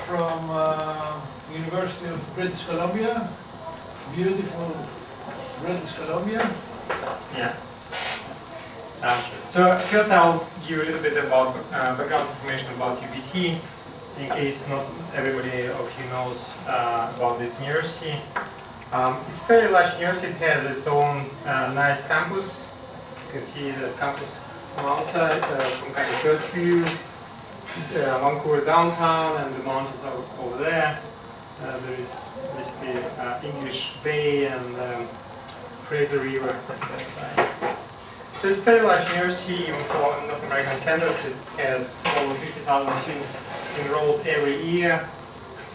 from University of British Columbia. Beautiful British Columbia. Yeah. So first I'll give you a little bit about background information about UBC, in case not everybody of you knows about this university. It's a very large university. It has its own nice campus. You can see the campus on one side from kind of first view. Vancouver downtown and the mountains are over there. There is basically English Bay and Fraser River on that side. So it's a very large university, even for North American standards. It has over 50,000 students enrolled every year.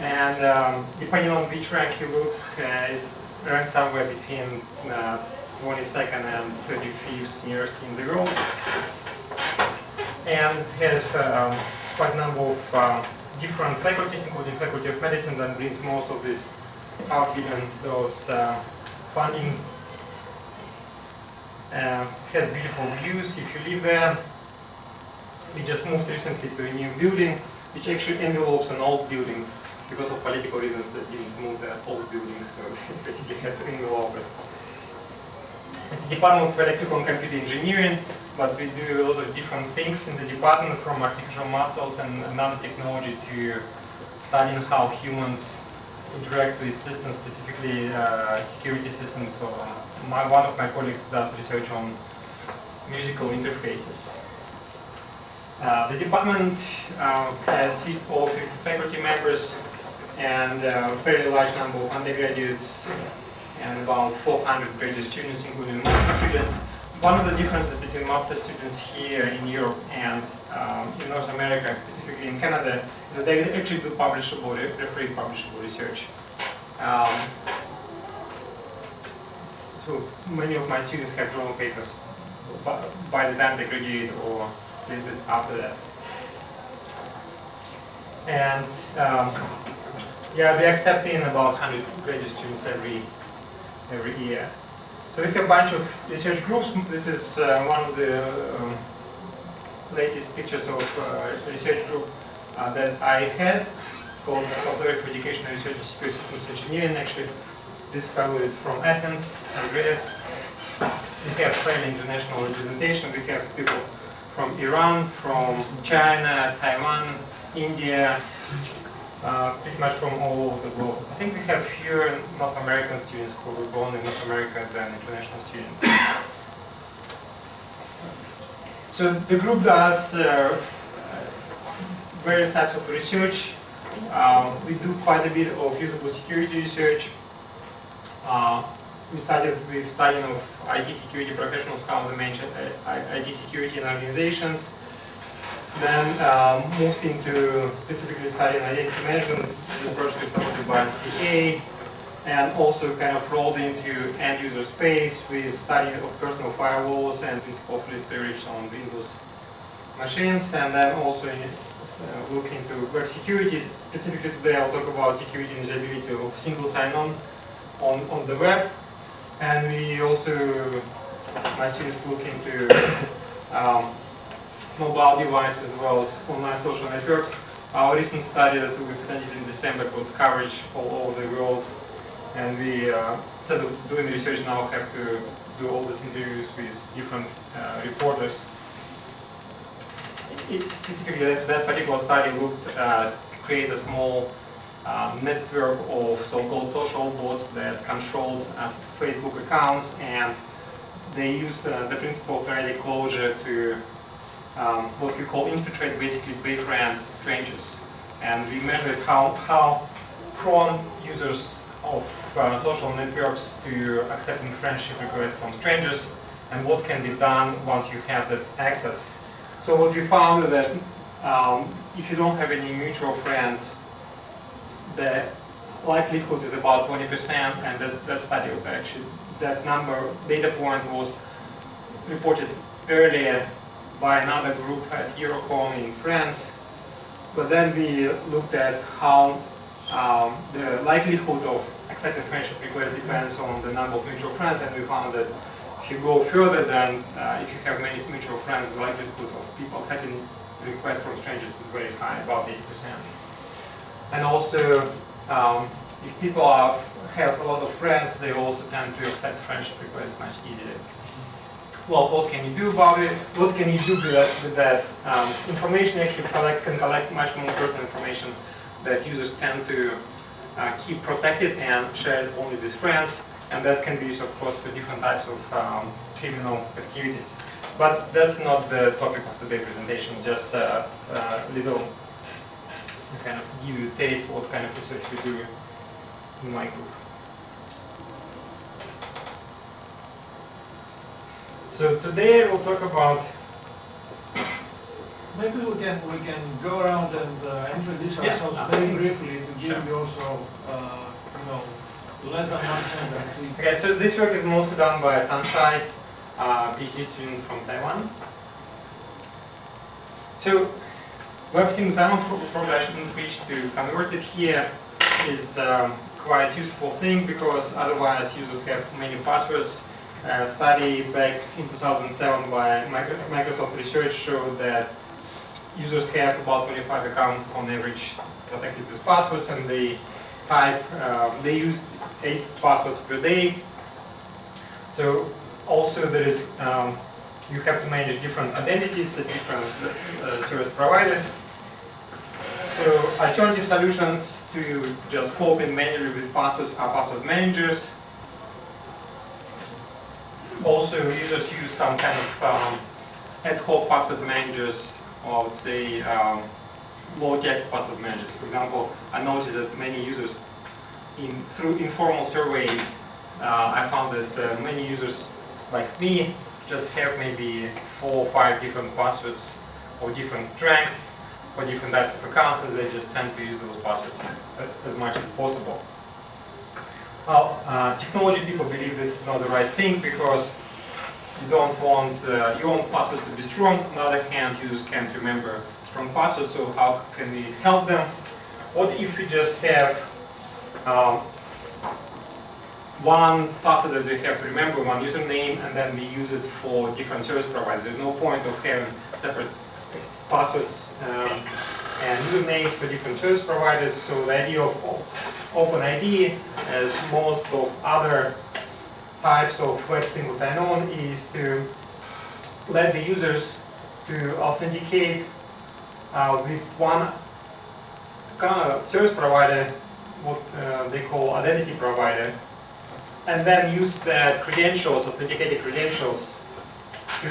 And depending on which rank you look, it ranks somewhere between 22nd and 35th university in the world. And has quite a number of different faculties, including Faculty of Medicine, that brings most of this out, given those funding. Has beautiful views if you live there. We just moved recently to a new building, which actually envelopes an old building because of political reasons that didn't move the old building, so basically had to envelope it. It's the Department of Electrical and Computer Engineering, but we do a lot of different things in the department, from artificial muscles and nanotechnology to studying how humans interact with systems, specifically security systems. So one of my colleagues does research on musical interfaces. The department has all 50 faculty members and a fairly large number of undergraduates and about 400 graduate students, including master students. One of the differences between master students here in Europe and in North America, specifically in Canada, is that they actually do publishable, free publishable research. So many of my students have journal papers by the time they graduate or a little bit after that. And yeah, we accept in about 100 graduate students every year. So we have a bunch of research groups. This is one of the latest pictures of a research group that I had, called Software for Education and Research in Security Systems Engineering. Actually, discovered it from Athens and Greece. We have fairly international representation. We have people from Iran, from China, Taiwan, India, pretty much from all over the world. I think we have fewer North American students who were born in North America than international students. So the group does various types of research. We do quite a bit of usable security research. We started with studying of IT security professionals, how they manage IT security in organizations. Then moved into specifically studying identity management. This project is supported by CA, and also kind of rolled into end user space with study of personal firewalls and principal storage on Windows machines, and then also look into web security. Specifically today I'll talk about security and usability of single sign-on on the web. And we also, my students look into mobile devices as well as online social networks. Our recent study that we presented in December called Coverage all over the world. And we, instead of doing research now, have to do all these interviews with different reporters. Specifically, that particular study looked to create a small network of so-called social bots that controlled Facebook accounts, and they used the principle of periodic closure to what we call infiltrate, basically befriend strangers. And we measured how prone users of social networks to accepting friendship requests from strangers, and what can be done once you have that access. So what we found is that if you don't have any mutual friends, the likelihood is about 20%, and that study actually, that number, data point was reported earlier by another group at Eurocom in France. But then we looked at how the likelihood of accepting friendship requests depends on the number of mutual friends, and we found that if you go further, then if you have many mutual friends, the likelihood of people accepting requests from strangers is very high, about 80%. And also, if people have a lot of friends, they also tend to accept friendship requests much easier. Well, what can you do about it? What can you do with that? Information actually can collect much more personal information that users tend to keep protected and share it only with friends, and that can be used, of course, for different types of criminal activities. But that's not the topic of today's presentation, just a little kind of give you a taste what kind of research we do in my group. So today we'll talk about. Maybe we can go around and introduce ourselves very briefly to give you also less than 1 sentence. Okay, so this work is mostly done by Sunshine, PhD student from Taiwan. So web-sync XAML progression which to convert it here is quite useful thing, because otherwise users have many passwords. Study back in 2007 by Microsoft Research showed that users have about 25 accounts on average protected with passwords, and they use 8 passwords per day. So also there is you have to manage different identities at different service providers. So alternative solutions to just coping manually with passwords are password managers. Also, users use some kind of ad hoc password managers, or I would say low-tech password managers. For example, I noticed that many users, through informal surveys, I found that many users like me just have maybe 4 or 5 different passwords of different strength for different types of accounts, and they just tend to use those passwords as much as possible. Well, technology people believe this is not the right thing, because you don't want your own passwords to be strong. On the other hand, users can't remember strong passwords, so how can we help them? What if we just have one password that they have to remember, one username, and then we use it for different service providers? There's no point of having separate passwords and usernames for different service providers. So the idea of OpenID, as most of other types of web single sign-on, is to let the users to authenticate with one service provider, what they call identity provider, and then use the credentials, authenticated credentials, to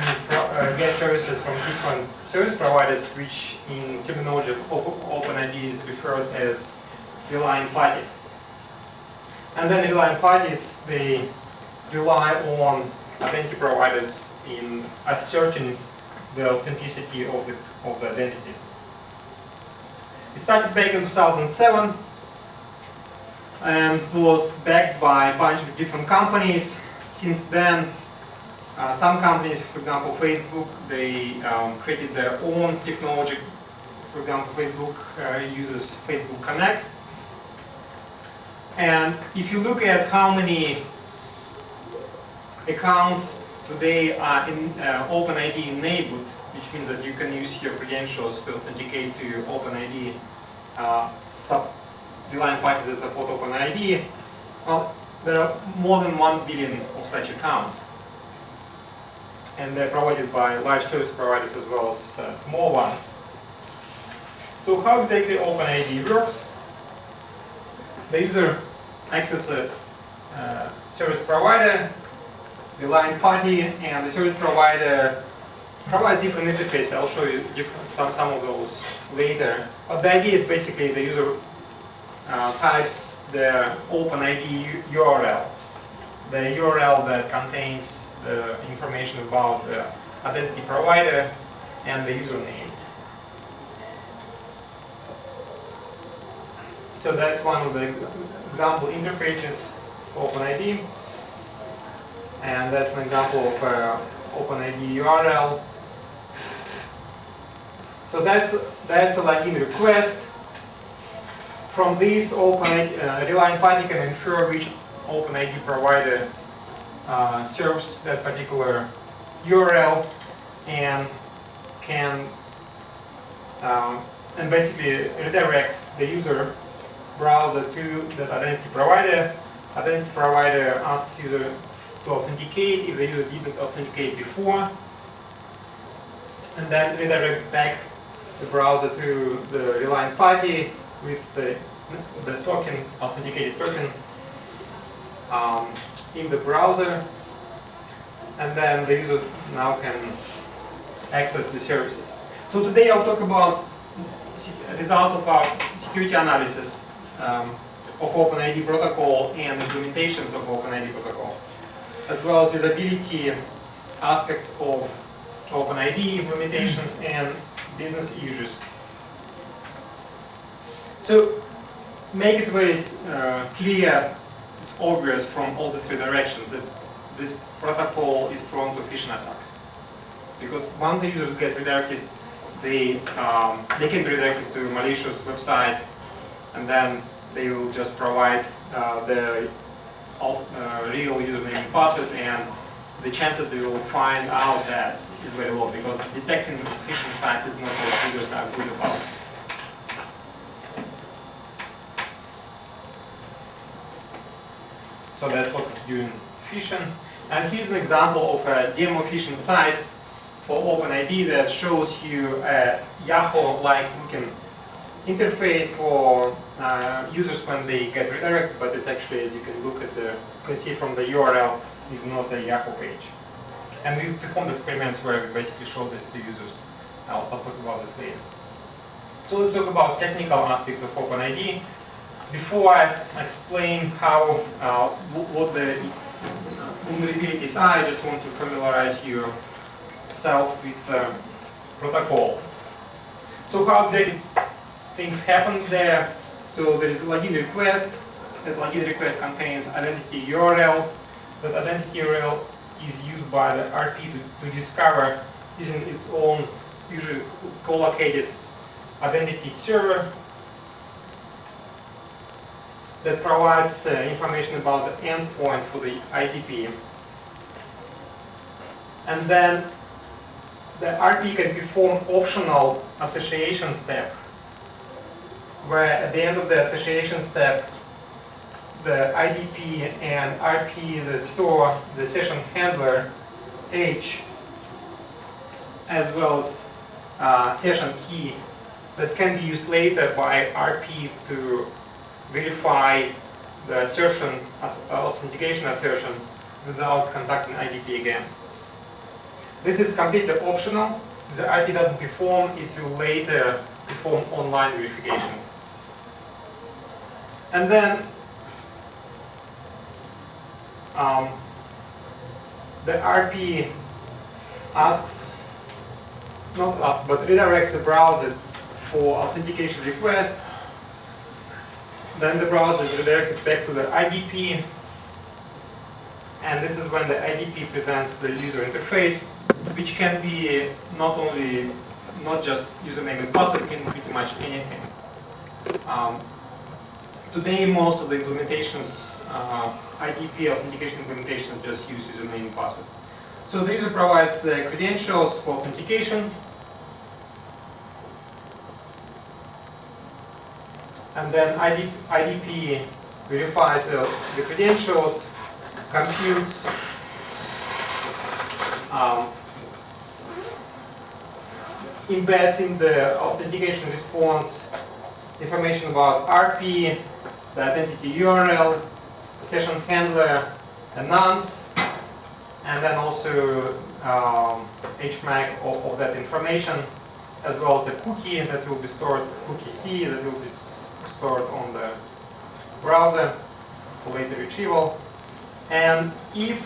get services from different service providers, which in terminology of OpenID is referred as relying parties. And then relying parties, they rely on identity providers in asserting the authenticity of the identity. It started back in 2007 and was backed by a bunch of different companies. Since then, some companies, for example Facebook, they created their own technology. For example, Facebook uses Facebook Connect. And if you look at how many accounts today are in OpenID enabled, which means that you can use your credentials to authenticate to your OpenID relying parties that support OpenID, well, there are more than 1 billion of such accounts. And they're provided by large service providers as well as small ones. So how exactly OpenID works? The user accesses a service provider, the line party, and the service provider provides different interfaces. I'll show you some of those later. But the idea is basically the user types the OpenID URL, the URL that contains the information about the identity provider and the username. So that's one of the example interfaces for OpenID, and that's an example of OpenID URL. So that's a login request. From this, relying party can infer which OpenID provider serves that particular URL, and can and basically redirects the user browser to that identity provider. Identity provider asks user to authenticate if the user didn't authenticate before, and then redirect back the browser to the relying party with the token, authenticated token, in the browser, and then the user now can access the services. So today I'll talk about results of our security analysis of OpenID protocol and implementations of OpenID protocol, as well as usability aspects of OpenID implementations and business users. So make it very clear, it's obvious from all these three directions that this protocol is prone to phishing attacks. Because once the users get redirected, they can be redirected to a malicious website, and then they will just provide the real username and password, and the chances they will find out that is very low, because detecting phishing sites is not what users are good about. So that's what we're doing phishing. And here's an example of a demo phishing site for OpenID that shows you a Yahoo-like looking interface for users when they get redirected, but it's actually, as you can look at you can see from the URL, is not a Yahoo page. And we performed experiments where we basically show this to users. I'll talk about this later. So let's talk about technical aspects of OpenID. Before I explain how what the vulnerabilities are, I just want to familiarize yourself with the protocol. So how things happen there? So there is a login request. That login request contains identity URL. That identity URL is used by the RP to discover using its own usually co-located identity server that provides information about the endpoint for the IDP. And then the RP can perform optional association step, where at the end of the association step, the IDP and RP that store the session handler H, as well as session key that can be used later by RP to verify the assertion, authentication assertion, without contacting IDP again. This is completely optional. The RP doesn't perform, it will later perform online verification. And then the RP asks, not asks, but redirects the browser for authentication request. Then the browser is redirected back to the IDP, and this is when the IDP presents the user interface, which can be not just username and password, it can be pretty much anything. Today, most of the implementations, IDP authentication implementations, just use username and password. So the user provides the credentials for authentication, and then IDP verifies the credentials, computes embeds in the authentication response information about RP, the identity URL, the session handler, the nonce, and then also HMAC of that information, as well as the cookie that will be stored, cookie C that will be stored on the browser for later retrieval. And if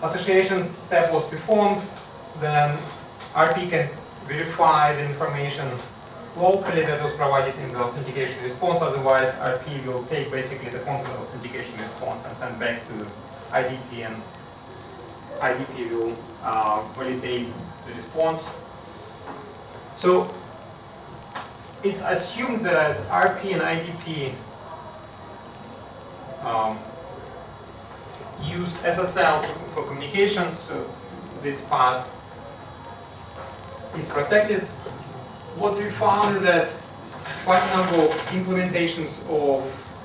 association step was performed, then RP can verify the information locally that was provided in the authentication response. Otherwise, RP will take basically the content of authentication response and send back to IDP, and IDP will validate the response. So it's assumed that RP and IDP use SSL for communication, so this part is protected. What we found is that quite a number of implementations of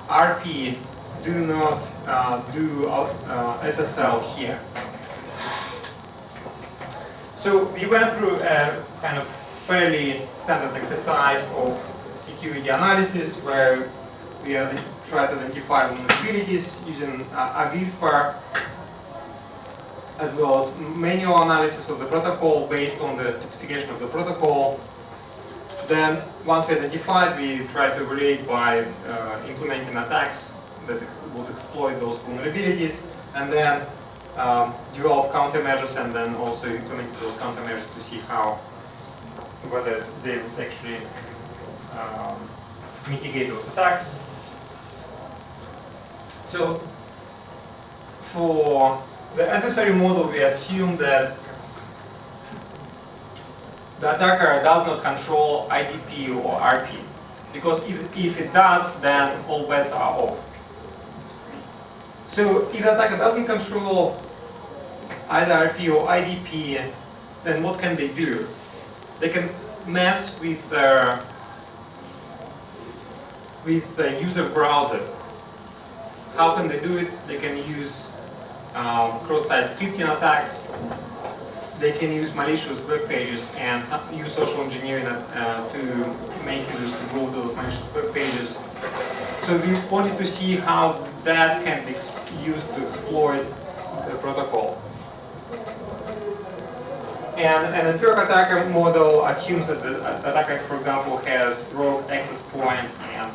RP do not do SSL here. So we went through a kind of fairly standard exercise of security analysis where we try to identify vulnerabilities using AUEB, as well as manual analysis of the protocol based on the specification of the protocol. Then, once we identified, we try to evaluate by implementing attacks that would exploit those vulnerabilities, and then develop countermeasures, and then also implement those countermeasures to see whether they would actually mitigate those attacks. So, for the adversary model, we assume that the attacker does not control IDP or RP, because if it does, then all bets are off. So if the attacker doesn't control either RP or IDP, then what can they do? They can mess with the user browser. How can they do it? They can use cross-site scripting attacks. They can use malicious web pages and use social engineering to make users to go to those malicious web pages. So we wanted to see how that can be used to exploit the protocol. And an empiric attacker model assumes that the attacker, for example, has rogue access point, and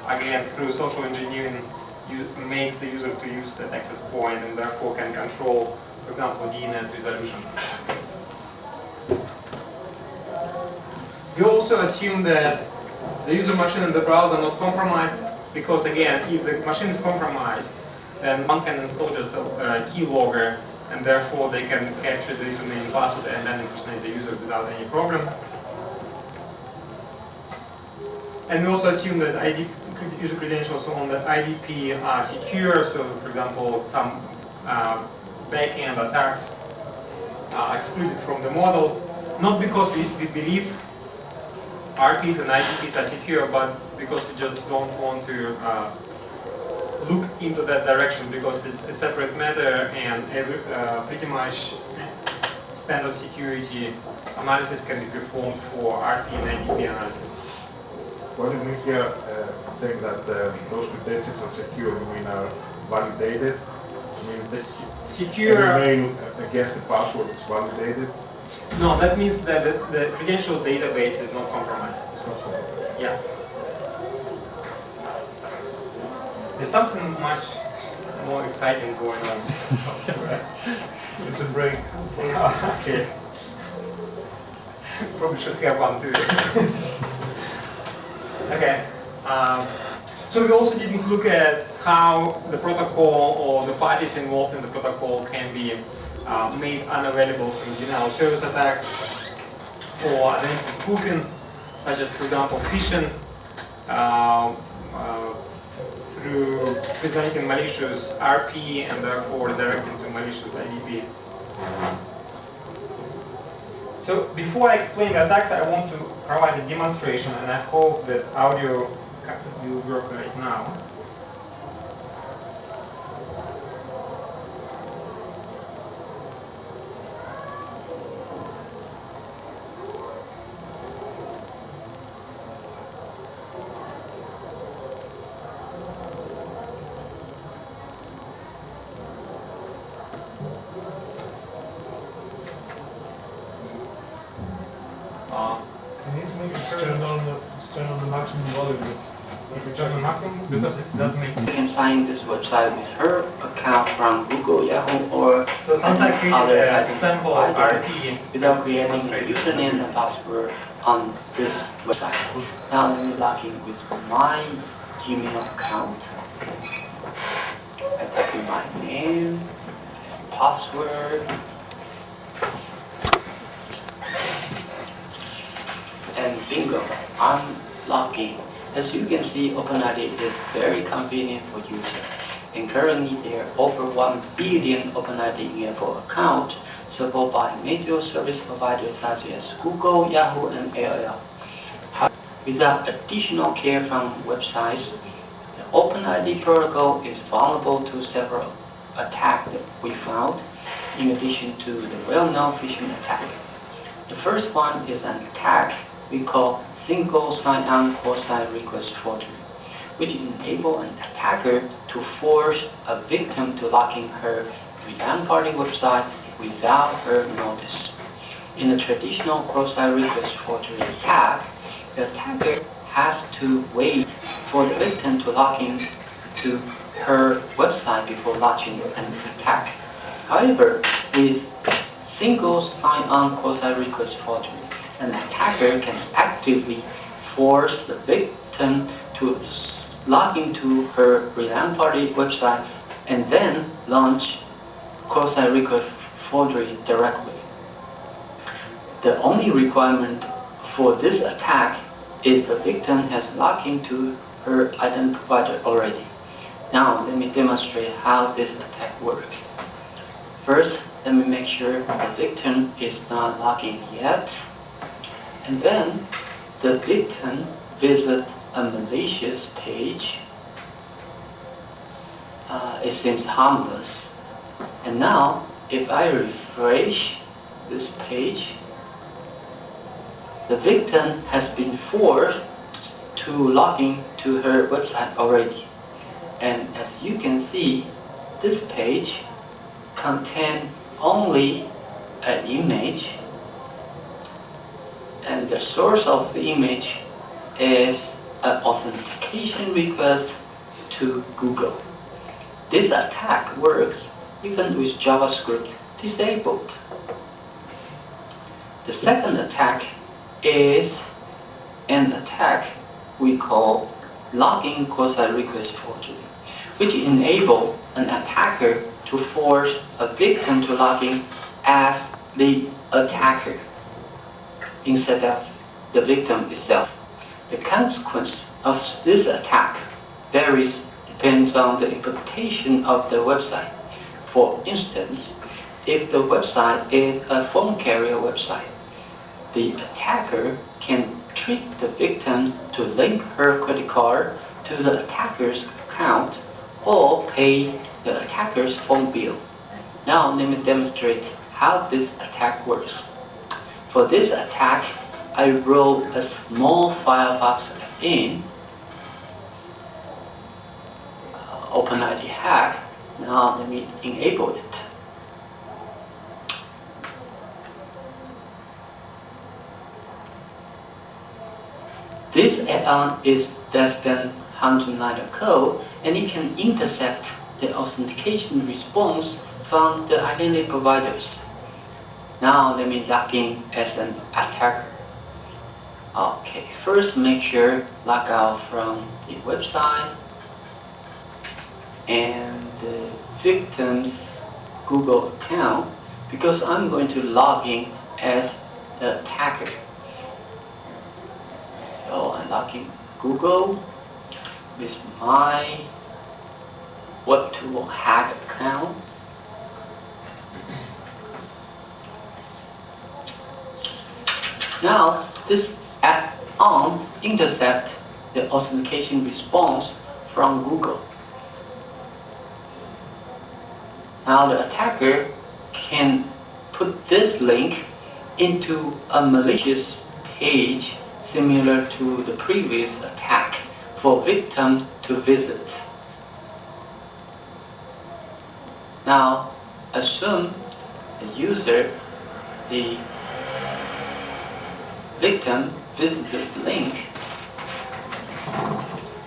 again, through social engineering, makes the user to use that access point, and therefore can control, for example, DNS resolution. We also assume that the user machine and the browser are not compromised, because again, if the machine is compromised, then one can install just a keylogger, and therefore they can capture the username and password and then impersonate the user without any problem. And we also assume that user credentials on the IDP are secure, so for example, some back-end attacks are excluded from the model, not because we believe RPs and IDPs are secure, but because we just don't want to look into that direction, because it's a separate matter, and pretty much standard security analysis can be performed for RP and IDP analysis. What do you mean here saying that those credentials are secure? You mean are validated? I mean, the secure email against the password is validated? No, that means that the credential database is not compromised. It's not compromised. Yeah. There's something much more exciting going on. It's a break. Okay. Probably should have one too. Okay. So we also didn't look at how the protocol or the parties involved in the protocol can be made unavailable from denial of service attacks or identity spoofing, such as, for example, phishing, through presenting malicious RP and therefore directing to malicious IDP. So before I explain the attacks, I want to provide a demonstration, and I hope that audio will work right now. You need to make it turn on the maximum volume. It's turn on maximum because it doesn't make You can find this website with her account from Google, Yahoo, or so sometimes we other a sample of RP without creating a username and password on this website. Now let me log in with my Gmail account. I type in my name, password, and bingo, I'm logged in. As you can see, OpenID is very convenient for users. And currently there are over 1 billion OpenID enabled accounts supported by major service providers such as Google, Yahoo, and AOL. without additional care from websites, the OpenID protocol is vulnerable to several attacks that we found, in addition to the well-known phishing attack. The first one is an attack we call single sign-on cross-site request forgery, which enables an attacker to force a victim to log in her return party website without her notice. In a traditional cross-site request forgery attack, the attacker has to wait for the victim to log in to her website before launching an attack. However, with single sign-on cross-site request forgery, an attacker can actively force the victim to log into her return party website and then launch cross-site request forgery directly. The only requirement for this attack is the victim has logged into her identity provider already. Now let me demonstrate how this attack works. First, let me make sure the victim is not logged in yet. And then the victim visits a malicious page. It seems harmless. And now, if I refresh this page, the victim has been forced to log in to her website already. And as you can see, this page contains only an image, and the source of the image is an authentication request to Google. This attack works even with JavaScript disabled. The second attack is an attack we call login cross-site request forgery, which enables an attacker to force a victim to log in as the attacker instead of the victim itself. The consequence of this attack varies depends on the implementation of the website. For instance, if the website is a phone carrier website, the attacker can trick the victim to link her credit card to the attacker's account or pay the attacker's phone bill. Now let me demonstrate how this attack works. For this attack, I wrote a small Firefox in OpenID hack. Now let me enable it. This add-on is less than 100 lines of code, and it can intercept the authentication response from the identity providers. Now let me log in as an attacker. Okay, first make sure log out from the website and the victim's Google account, because I'm going to log in as the attacker. So I log in Google with my Web2 hack account. Now this add-on intercepts the authentication response from Google. Now the attacker can put this link into a malicious page similar to the previous attack for victims to visit. Now assume the user, the victim visits this link,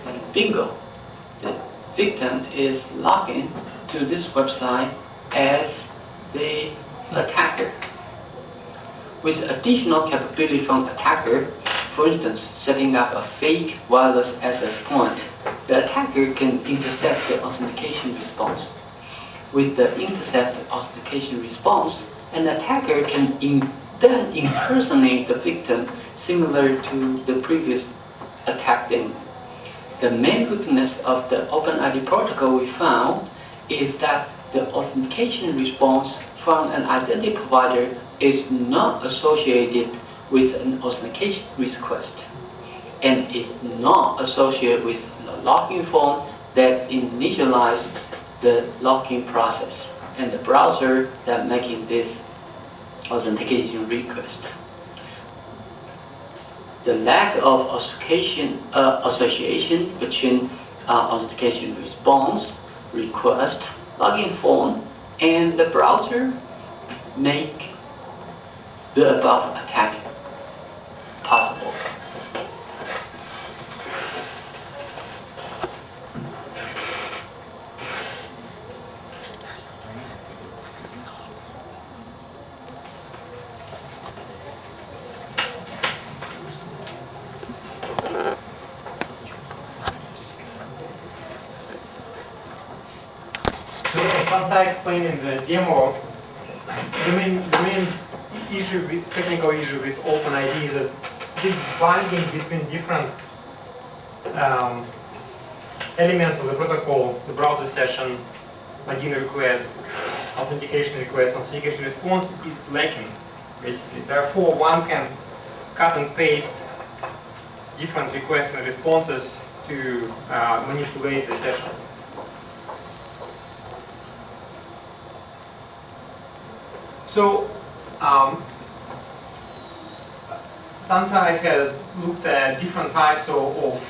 and bingo, the victim is logging to this website as the attacker. With additional capability from attacker, for instance, setting up a fake wireless access point, the attacker can intercept the authentication response. With the intercept authentication response, an attacker can then impersonate the victim similar to the previous attack demo. The main weakness of the OpenID protocol we found is that the authentication response from an identity provider is not associated with an authentication request. and is not associated with the login form that initializes the login process and the browser that making this authentication request. The lack of association between authentication response, request, login form, and the browser make the above attack possible. So as I explained in the demo, the main issue with technical issue with OpenID is that this binding between different elements of the protocol, the browser session, login request, authentication request, authentication response is lacking, basically. Therefore, one can cut and paste different requests and responses to manipulate the session. So, Sansai has looked at different types of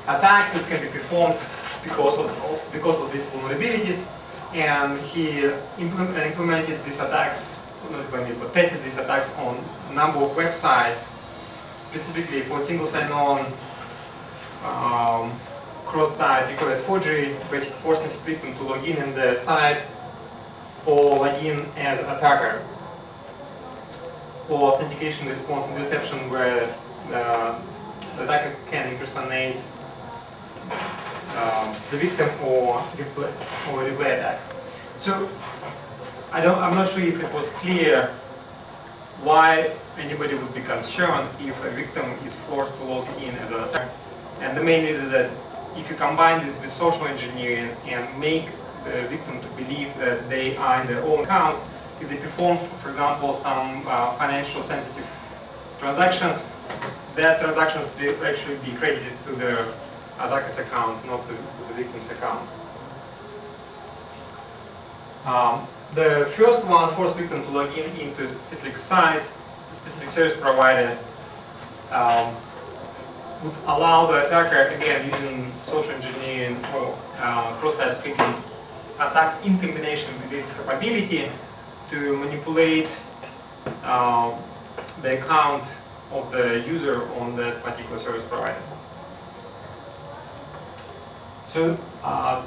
attacks that can be performed because of these vulnerabilities, and he implemented these attacks, but tested these attacks on a number of websites, specifically for single sign-on, cross-site request forgery, basically forcing the victim to log in the site, or login as attacker, or authentication response interception where the attacker can impersonate the victim or replay attack. So I'm not sure if it was clear why anybody would be concerned if a victim is forced to log in as an attacker. And the main reason is that if you combine this with social engineering and make the victim to believe that they are in their own account, if they perform, for example, some financial sensitive transactions, that transactions will actually be credited to the attacker's account, not to the victim's account. The first one forced victim to log in into a specific site, a specific service provider, would allow the attacker, again using social engineering or cross-site scripting attacks in combination with this capability to manipulate the account of the user on that particular service provider. So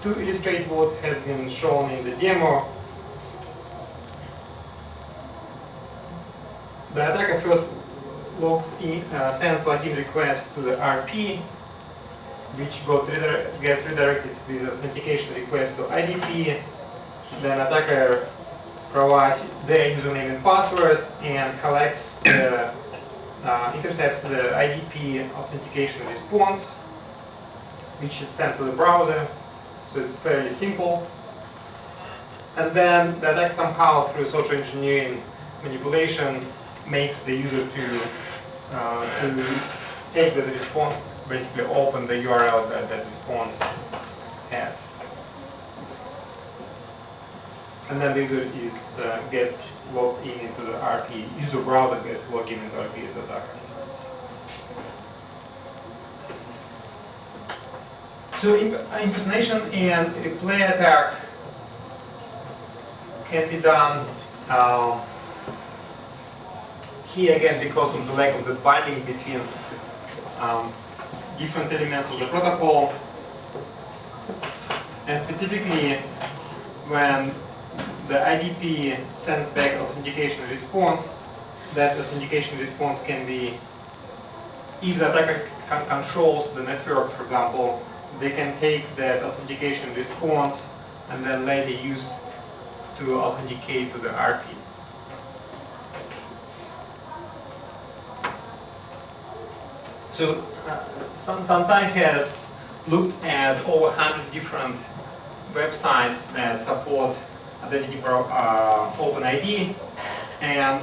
to illustrate what has been shown in the demo, the attacker first sends login request to the RP, which gets redirected with authentication request to IDP. Then attacker provides their username and password and collects intercepts the IDP authentication response, which is sent to the browser. So it's fairly simple. And then the attacker somehow through social engineering manipulation makes the user to take the response, basically open the URL that that response has. And then the user gets logged into the RP. User browser gets logged into RP as attacker. So impersonation and replay attack can be done here again because of the lack of the binding between different elements of the protocol, and specifically when the IDP sends back authentication response, that authentication response can be, if the attacker controls the network, for example, they can take that authentication response and then later use to authenticate to the RP. So Sansai has looked at over 100 different websites that support identity OpenID, and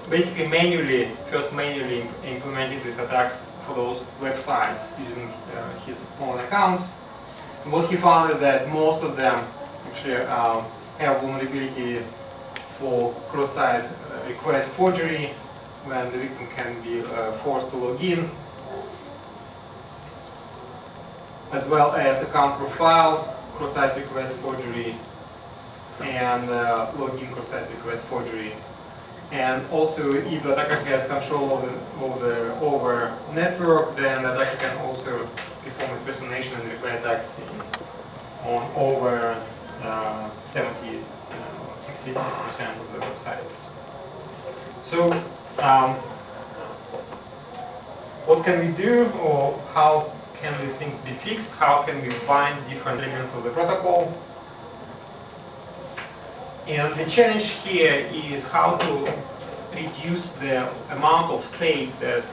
basically first manually implemented these attacks for those websites using his own accounts. And what he found is that most of them actually have vulnerability for cross-site request forgery, when the victim can be forced to log in, as well as account profile cross-site request forgery and login cross-site request forgery. And also, if the attacker has control over network, then the attacker can also perform impersonation and replay attacks on over 60% of the websites. So, what can we do, or how can these things be fixed? How can we bind different elements of the protocol? And the challenge here is how to reduce the amount of state that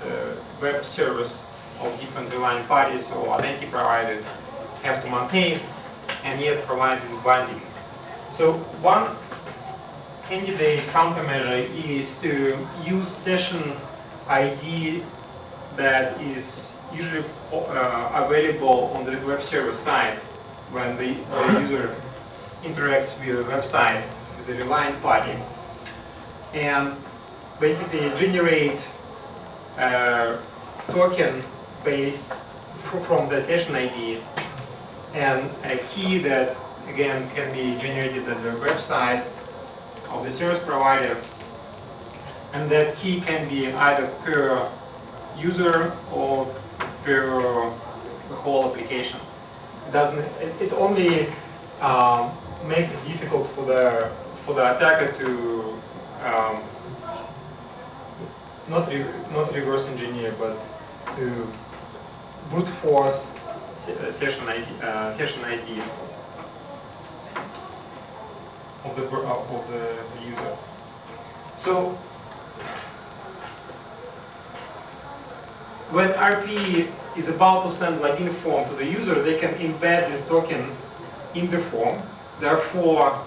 web servers of different relying parties or identity providers have to maintain, and yet provide this binding. So one candidate countermeasure is to use session ID that is usually available on the web server side when the user interacts with the website with the relying party, and basically generate a token based from the session ID and a key that again can be generated at the website of the service provider, and that key can be either per user or per the whole application. It only makes it difficult for the attacker to not reverse engineer, but to brute force session ID of the user. So when RP is about to send login form to the user, they can embed this token in the form. Therefore,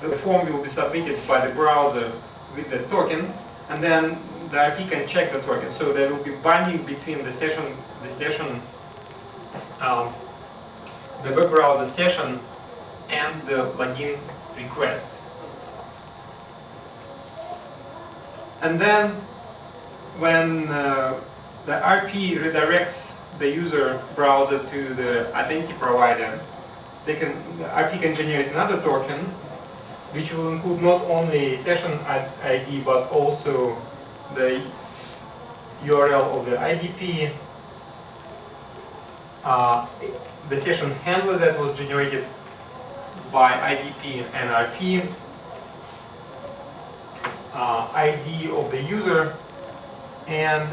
the form will be submitted by the browser with the token, and then the RP can check the token. So there will be binding between the web browser session and the login request. And then when the RP redirects the user browser to the identity provider, the RP can generate another token, which will include not only session ID but also the URL of the IDP, the session handler that was generated by IDP and RP, ID of the user, and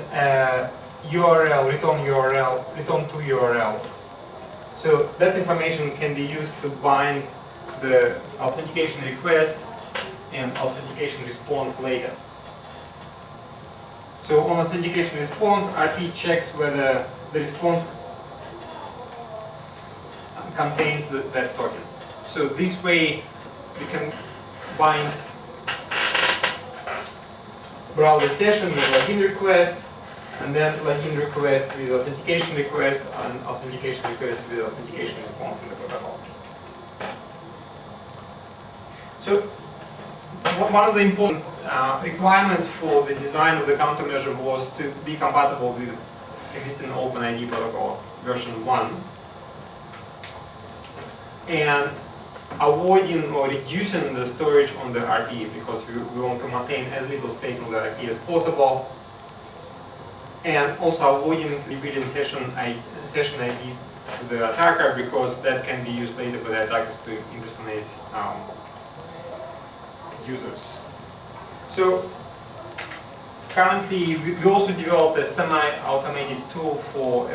return to URL. So that information can be used to bind the authentication request and authentication response later. So on authentication response, RP checks whether the response contains that token. So this way we can bind browser session with login request, and then login request with authentication request, and authentication request with authentication response in the protocol. So one of the important requirements for the design of the countermeasure was to be compatible with existing OpenID protocol version 1, and avoiding or reducing the storage on the RP, because we want to maintain as little state on the RP as possible, and also avoiding revealing session ID to the attacker, because that can be used later by the attackers to impersonate users. So currently we also developed a semi-automated tool for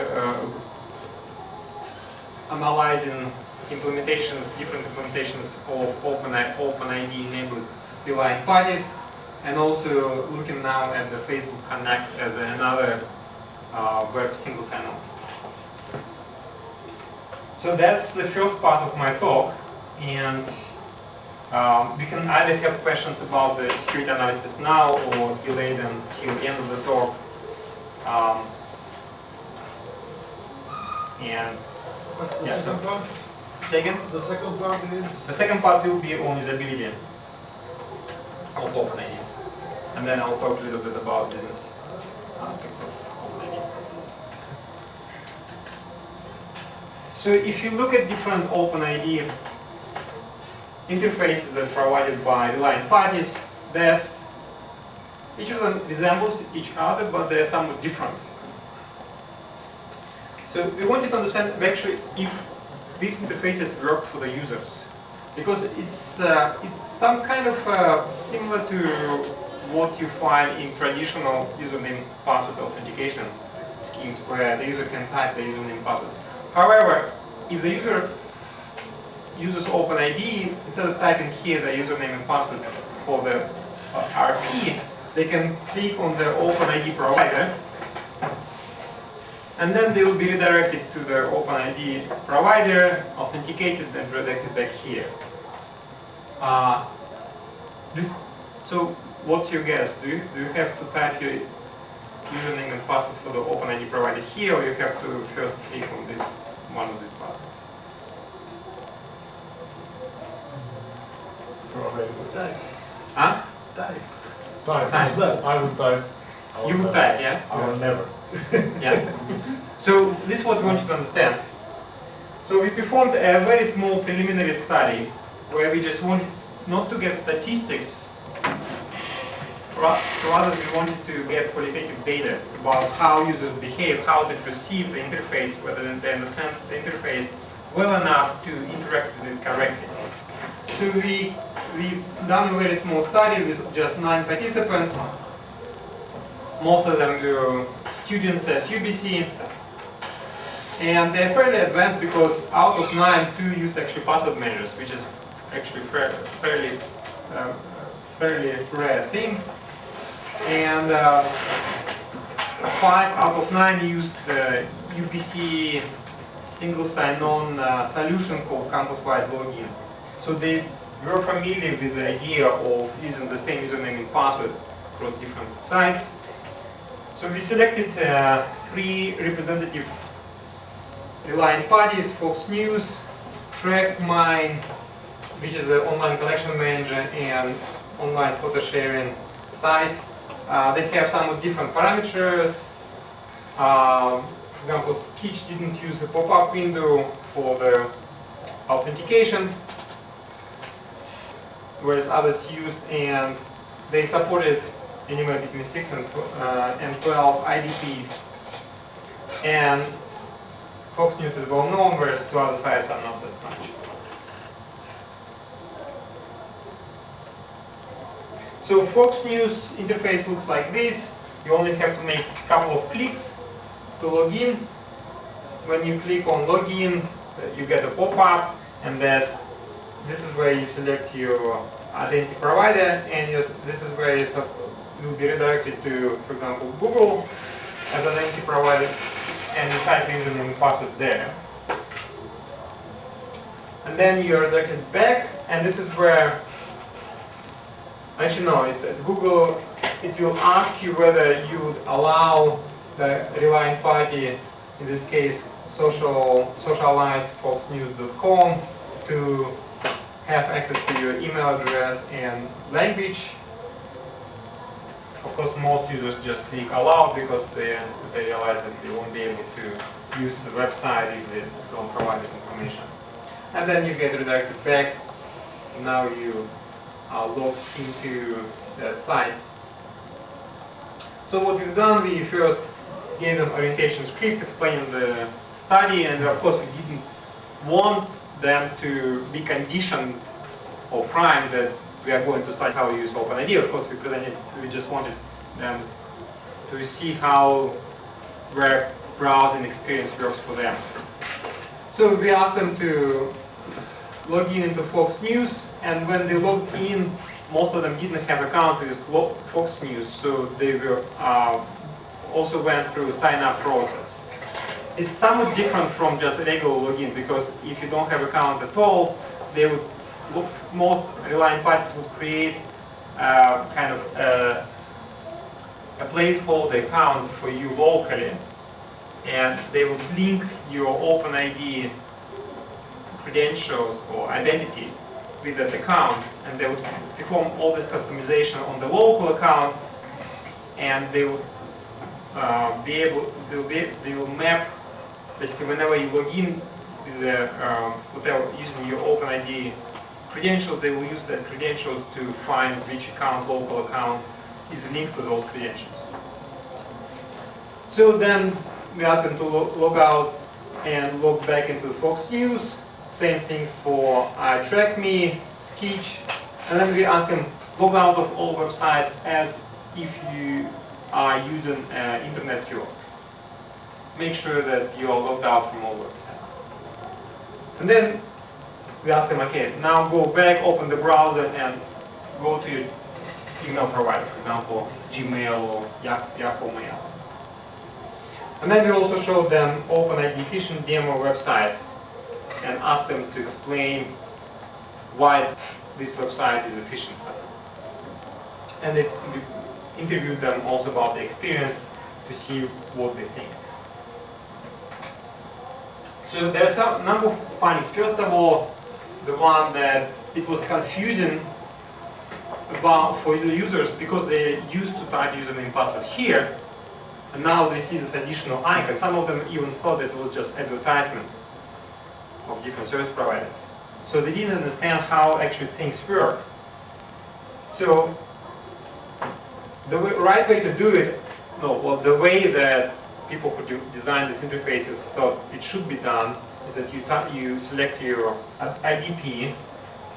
analyzing different implementations of OpenID enabled relying parties, and also looking now at the Facebook Connect as another web single channel. So that's the first part of my talk, and we can either have questions about the security analysis now or delay them till the end of the talk. And What's the Yeah, second part? say again? The second part is? The second part will be on usability of OpenID. And then I'll talk a little bit about business aspects of OpenID. So if you look at different OpenID interfaces that are provided by relying parties, each of them resembles each other, but they're somewhat different. So we wanted to understand actually if these interfaces work for the users, because it's some kind of similar to what you find in traditional username password authentication schemes, where the user can type the username password. However, if the user uses OpenID, instead of typing here the username and password for the RP, they can click on the OpenID provider, and then they will be redirected to the OpenID provider, authenticated, and redirected back here. So what's your guess? Do you have to type your username and password for the OpenID provider here, or you have to first click on this one of these buttons? Probably would type. Huh? Type. Type. I would type. You would type, yeah? I will never. Yeah. So this is what we want you to understand. So we performed a very small preliminary study where we just wanted not to get statistics, rather we wanted to get qualitative data about how users behave, how they perceive the interface, whether they understand the interface well enough to interact with it correctly. So we've done a very small study with just 9 participants. Most of them were students at UBC. And they're fairly advanced because out of 9, 2 used actually password managers, which is actually fairly rare thing. And 5 out of 9 used the UBC single sign-on solution called campus-wide login. So they were familiar with the idea of using the same username and password across different sites. So we selected 3 representative relying parties: Fox News, TrackMine, which is the online collection manager and online photo sharing site. They have somewhat different parameters. For example, Sketch didn't use the pop-up window for the authentication, whereas others used, and they supported anywhere between 6 and 12 IDPs. And Fox News is well known, whereas 2 other sites are not that much. So Fox News interface looks like this. You only have to make a couple of clicks to log in. When you click on login, you get a pop-up, and this is where you select your identity provider, and this is where you will be redirected to, for example, Google as identity provider, and you type in the name and password there. And then you're redirected back, and this is where, actually no, it's at Google, it will ask you whether you would allow the relying party, in this case socializedfoxnews.com, to have access to your email address and language. Of course, most users just click allow because they realize that they won't be able to use the website if they don't provide this information. And then you get redirected back. Now you are logged into that site. So what we've done, we first gave them orientation script explaining the study, and of course we didn't want them to be conditioned or primed that we are going to study how to use OpenID. Of course we just wanted them to see how their browsing experience works for them. So we asked them to log in into Fox News, and when they logged in, most of them didn't have account with Fox News, so they were also went through a sign-up process. It's somewhat different from just a regular login, because if you don't have account at all, they would most relying parties would create kind of a placeholder account for you locally, and they would link your OpenID credentials or identity with that account, and they would perform all this customization on the local account, and they would they will map basically whenever you log in with the whatever using your OpenID credentials, they will use that credentials to find which account, local account, is linked to those credentials. So then we ask them to log out and log back into Fox News. Same thing for TrackMe, Sketch, and then we ask them log out of all websites as if you are using internet kiosk. Make sure that you are logged out from all websites. And then we ask them, okay, now go back, open the browser, and go to your email provider, for example, Gmail or Yahoo Mail. And then we also show them OpenID phishing demo website and ask them to explain why this website is a phishing site. And we interviewed them also about the experience to see what they think. So there's a number of findings. First of all, the one that it was confusing for the users because they used to type username and password here, and now they see this additional icon. Some of them even thought it was just advertisement of different service providers. So they didn't understand how actually things work. So the right way to do it, the way that people who design these interfaces thought it should be done is that you select your IDP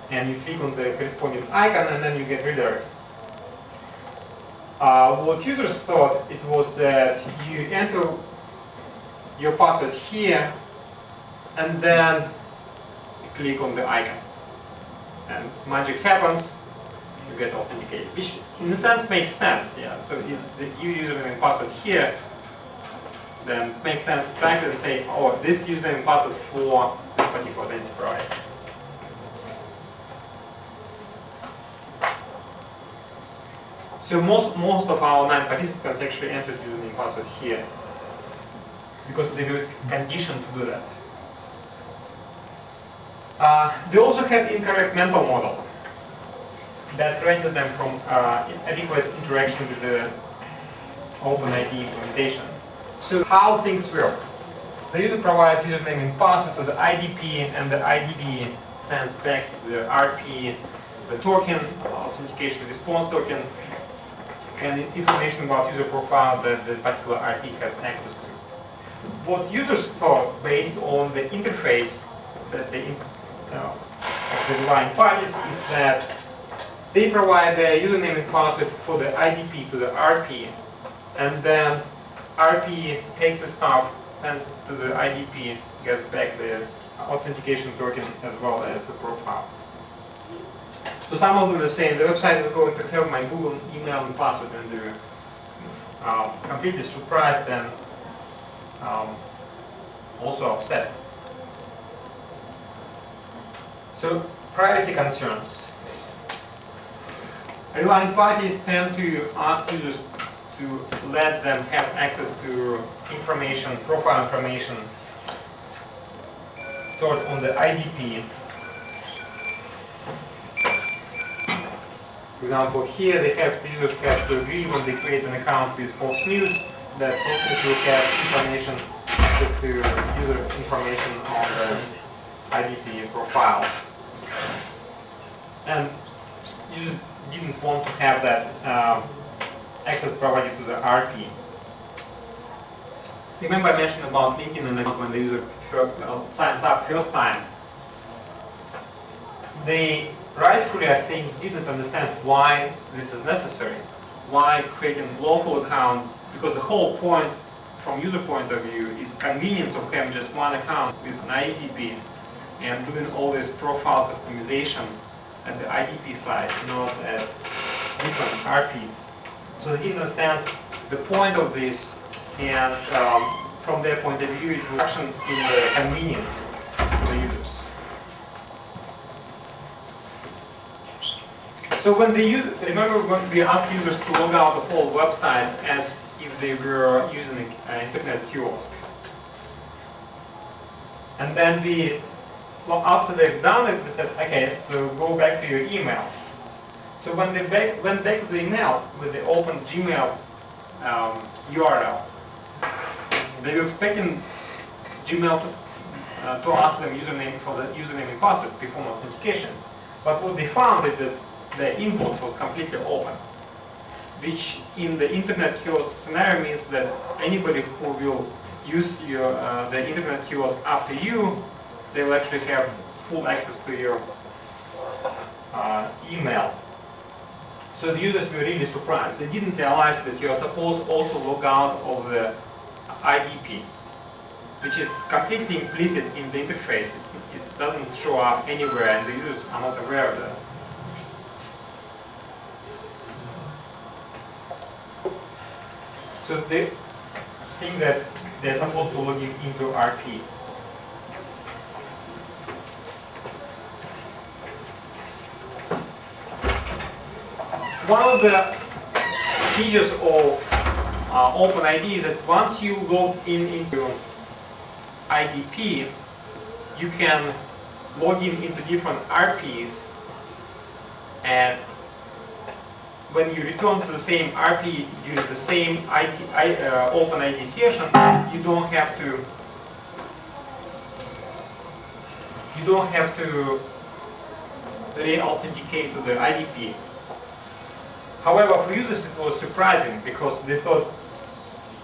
and you click on the corresponding icon and then you get redirected. What users thought it was that you enter your password here and then you click on the icon. And magic happens, you get authenticated, which in a sense makes sense, yeah. So if you username and password here, then it makes sense to type it and say, oh, this username and password for this particular identity provider. So most of our 9 participants actually entered username and password here because they were conditioned to do that. They also had incorrect mental model that prevented them from adequate interaction with the OpenID implementation. So how things work. The user provides username and password to the IDP, and the IDP sends back to the RP the token, authentication response token, and information about user profile that the particular RP has access to. What users thought based on the interface that of the relying parties is that they provide the username and password for the IDP to the RP, and then RP takes the stuff, sends it to the IDP, gets back the authentication token as well as the profile. So some of them are saying the website is going to have my Google email and password, and they're completely surprised and also upset. So privacy concerns. Relying parties tend to ask users to let them have access to information, profile information stored on the IDP. For example, here users have to agree when they create an account with Fox News that Fox News will have information access to user information on the IDP profile. And users didn't want to have that access provided to the RP. Remember I mentioned about linking an account when the user signs up first time. They rightfully, I think, didn't understand why this is necessary. Why creating a local account, because the whole point from user point of view is convenience of having just one account with an IDP and doing all this profile customization at the IDP side, not at different RPs. So they didn't understand the point of this, and from their point of view, it was action in the convenience to the users. So when remember when we asked users to log out of all websites as if they were using an internet kiosk. And then well, after they've done it, they said, okay, so go back to your email. So when they went back to the email with the open Gmail URL, they were expecting Gmail to ask them username for the username and password before authentication. But what they found is that the inbox was completely open, which in the internet kiosk scenario means that anybody who will use the internet kiosk after you, they will actually have full access to your email. So the users were really surprised. They didn't realize that you are supposed to also log out of the IDP, which is completely implicit in the interface. It doesn't show up anywhere, and the users are not aware of that. So they think that they're supposed to log into RP. One of the features of OpenID is that once you log into IDP, you can log into different RPs, and when you return to the same RP during the same OpenID session, you don't have to re-authenticate to the IDP. However, for users it was surprising because they thought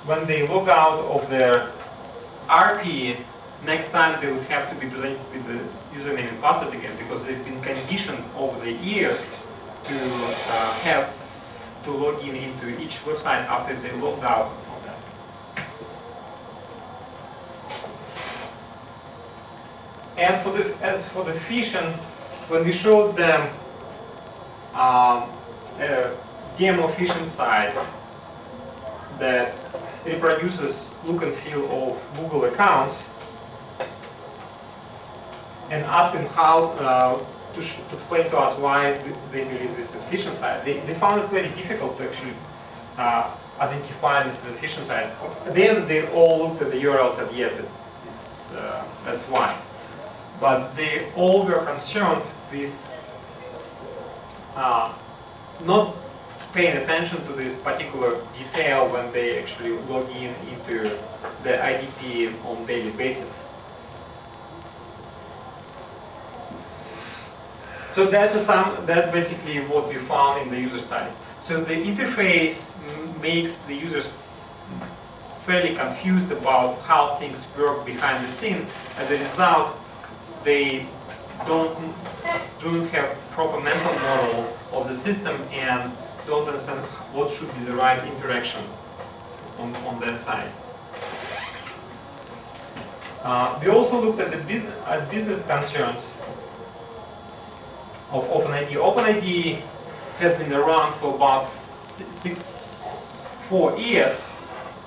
when they log out of their RP, next time they would have to be presented with the username and password again because they've been conditioned over the years to have to log in into each website after they logged out of that. And as for the phishing, when we showed them demo phishing site that reproduces look and feel of Google accounts and asked them how to explain to us why they believe this is phishing site. They found it very difficult to actually identify this as a phishing site. Then they all looked at the URL and said, yes, that's why. But they all were concerned with not paying attention to this particular detail when they actually log into the IDP on daily basis. So that's basically what we found in the user study. So the interface makes the users fairly confused about how things work behind the scene. As a result, they don't have proper mental model of the system and don't understand what should be the right interaction on that side. We also looked at the business concerns of OpenID. OpenID has been around for about 4 years,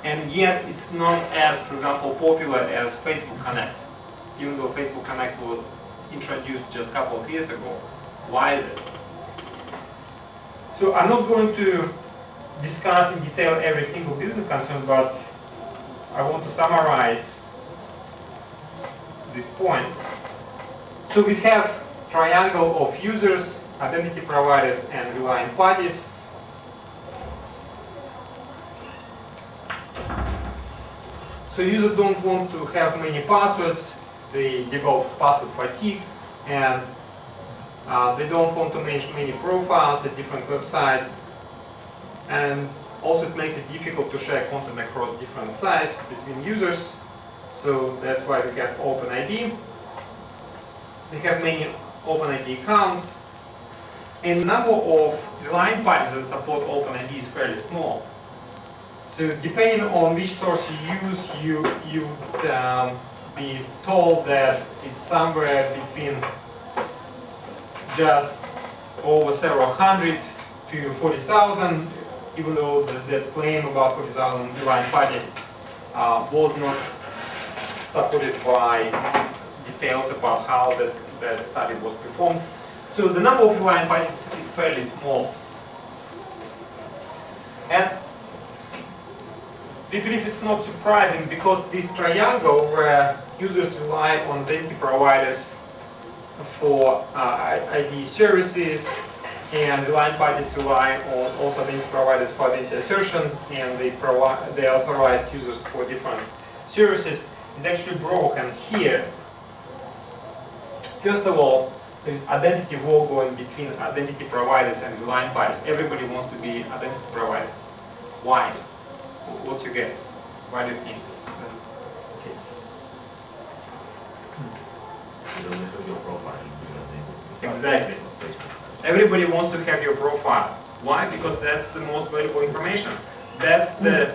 and yet it's not as, for example, popular as Facebook Connect, even though Facebook Connect was introduced just a couple of years ago. Why is it? So I'm not going to discuss in detail every single business concern, but I want to summarize these points. So we have triangle of users, identity providers, and relying parties. So users don't want to have many passwords. They develop password fatigue, and they don't want to manage many profiles at different websites. And also it makes it difficult to share content across different sites between users. So that's why we have OpenID. We have many OpenID accounts. And the number of relying parties that support OpenID is fairly small. So depending on which source you use, you would be told that it's somewhere between just over several hundred to 40,000, even though the claim about 40,000 relying parties was not supported by details about how that study was performed. So the number of relying parties is fairly small. And we believe it's not surprising because this triangle where users rely on identity providers for ID services, and reliant parties rely on also identity providers for identity assertion, and they authorize users for different services. It's actually broken here. First of all, there is identity war going between identity providers and reliant parties. Everybody wants to be identity provider. Why? What's your guess? Why do you think that's the case? You don't have your profile. Exactly. Everybody wants to have your profile. Why? Because that's the most valuable information. That's the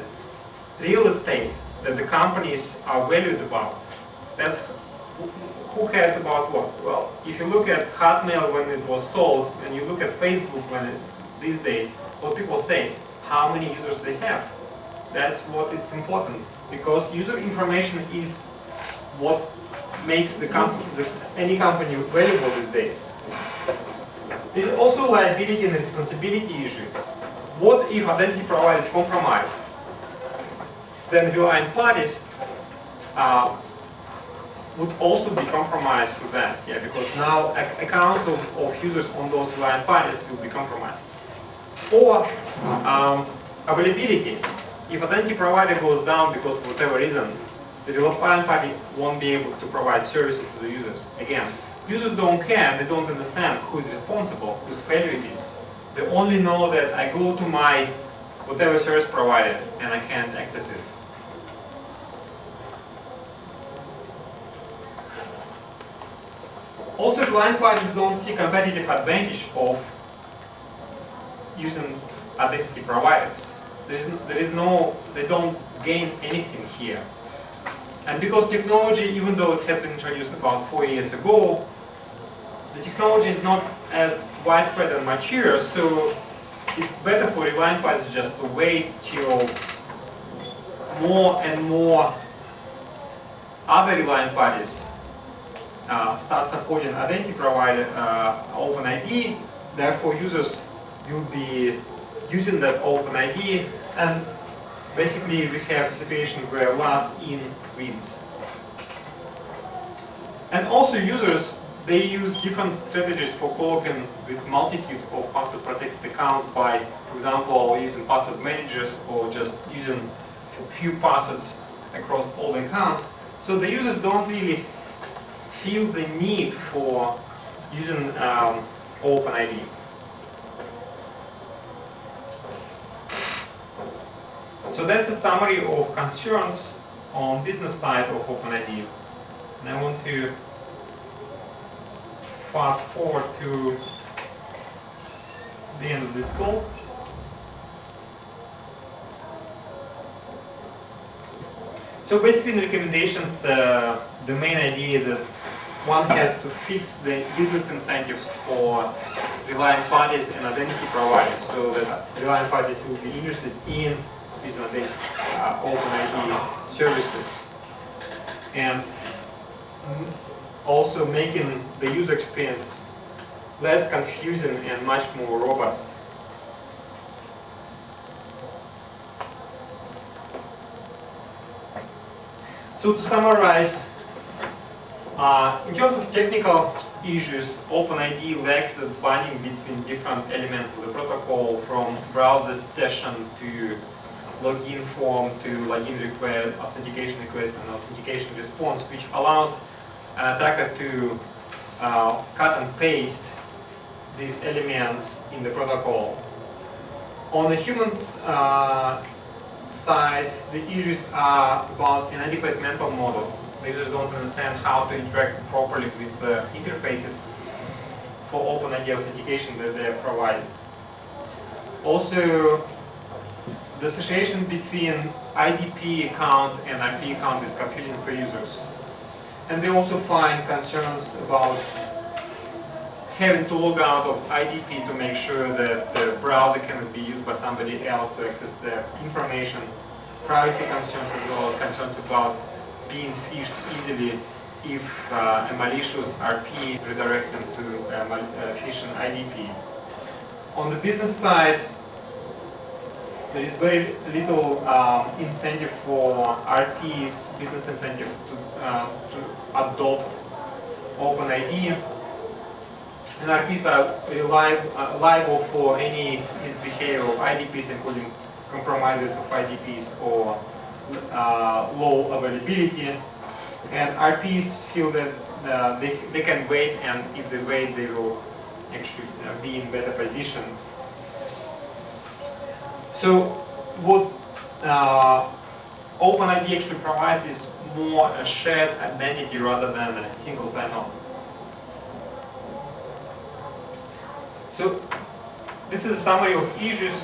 real estate that the companies are valued about. That's who cares about what? Well, if you look at Hotmail when it was sold, and you look at Facebook these days, what people say, how many users they have. That's what is important, because user information is what makes any company valuable these days. There's also liability and responsibility issue. What if identity provider is compromised? Then reliant parties would also be compromised to that, because now accounts of users on those reliant parties will be compromised. Or availability. If identity provider goes down because of whatever reason, the reliant party won't be able to provide services to the users. Again, users don't care, they don't understand who is responsible, whose failure it is. They only know that I go to my whatever service provider and I can't access it. Also, client parties don't see competitive advantage of using identity providers. They don't gain anything here. And because technology, even though it had been introduced about 4 years ago, the technology is not as widespread and mature, so it's better for reliant parties just to wait till more and more other reliant parties start supporting identity provider OpenID. Therefore, users will be using that OpenID, and basically we have a situation where last in wins. And also users, they use different strategies for coping with multitude of password protected accounts by, for example, using password managers or just using a few passwords across all the accounts. So the users don't really feel the need for using OpenID. So that's a summary of concerns on business side of OpenID. And I want to fast forward to the end of this talk. So basically in recommendations, the main idea is that one has to fix the business incentives for reliant parties and identity providers, so that reliant parties will be interested in using OpenID services, and also making the user experience less confusing and much more robust. So to summarize, in terms of technical issues, OpenID lacks the binding between different elements of the protocol, from browser session to login form to login request, authentication request, and authentication response, which allows an attacker to cut and paste these elements in the protocol. On the human side, the issues are about inadequate mental model. The users don't understand how to interact properly with the interfaces for OpenID authentication that they are provided. Also, the association between IDP account and IP account is confusing for users. And they also find concerns about having to log out of IDP to make sure that the browser cannot be used by somebody else to access their information. Privacy concerns as well as concerns about being phished easily if a malicious RP redirects them to a phishing IDP. On the business side, there is very little incentive for RPs, business incentive to adopt OpenID. And RPs are liable for any misbehavior of IDPs, including compromises of IDPs or low availability. And RPs feel that they can wait, and if they wait, they will actually be in better position. So what OpenID actually provides is more a shared identity rather than a single sign-on. So this is a summary of issues.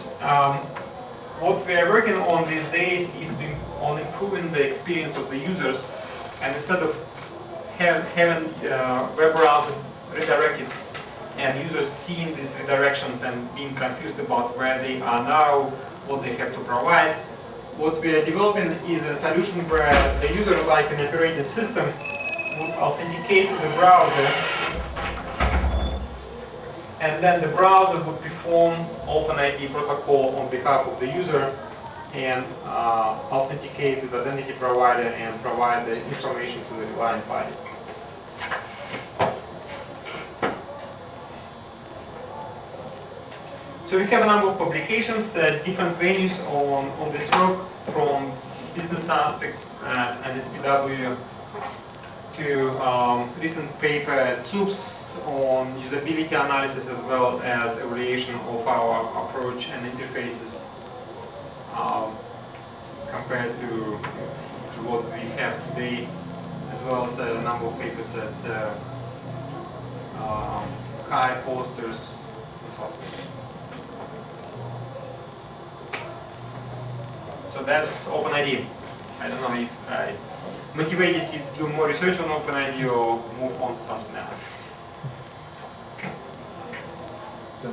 What we are working on these days is on improving the experience of the users, and instead of having web browser redirected and users seeing these redirections and being confused about where they are now, what they have to provide, what we are developing is a solution where the user, like an operating system, would authenticate to the browser, and then the browser would perform OpenID protocol on behalf of the user and authenticate with identity provider and provide the information to the client party. So we have a number of publications at different venues on this work, from business aspects at NSPW to recent paper at SUPS on usability analysis, as well as evaluation of our approach and interfaces compared to what we have today, as well as a number of papers at Kai, Foster's, and so on. So that's OpenID. I don't know if I motivated you to do more research on OpenID or move on to something else. So,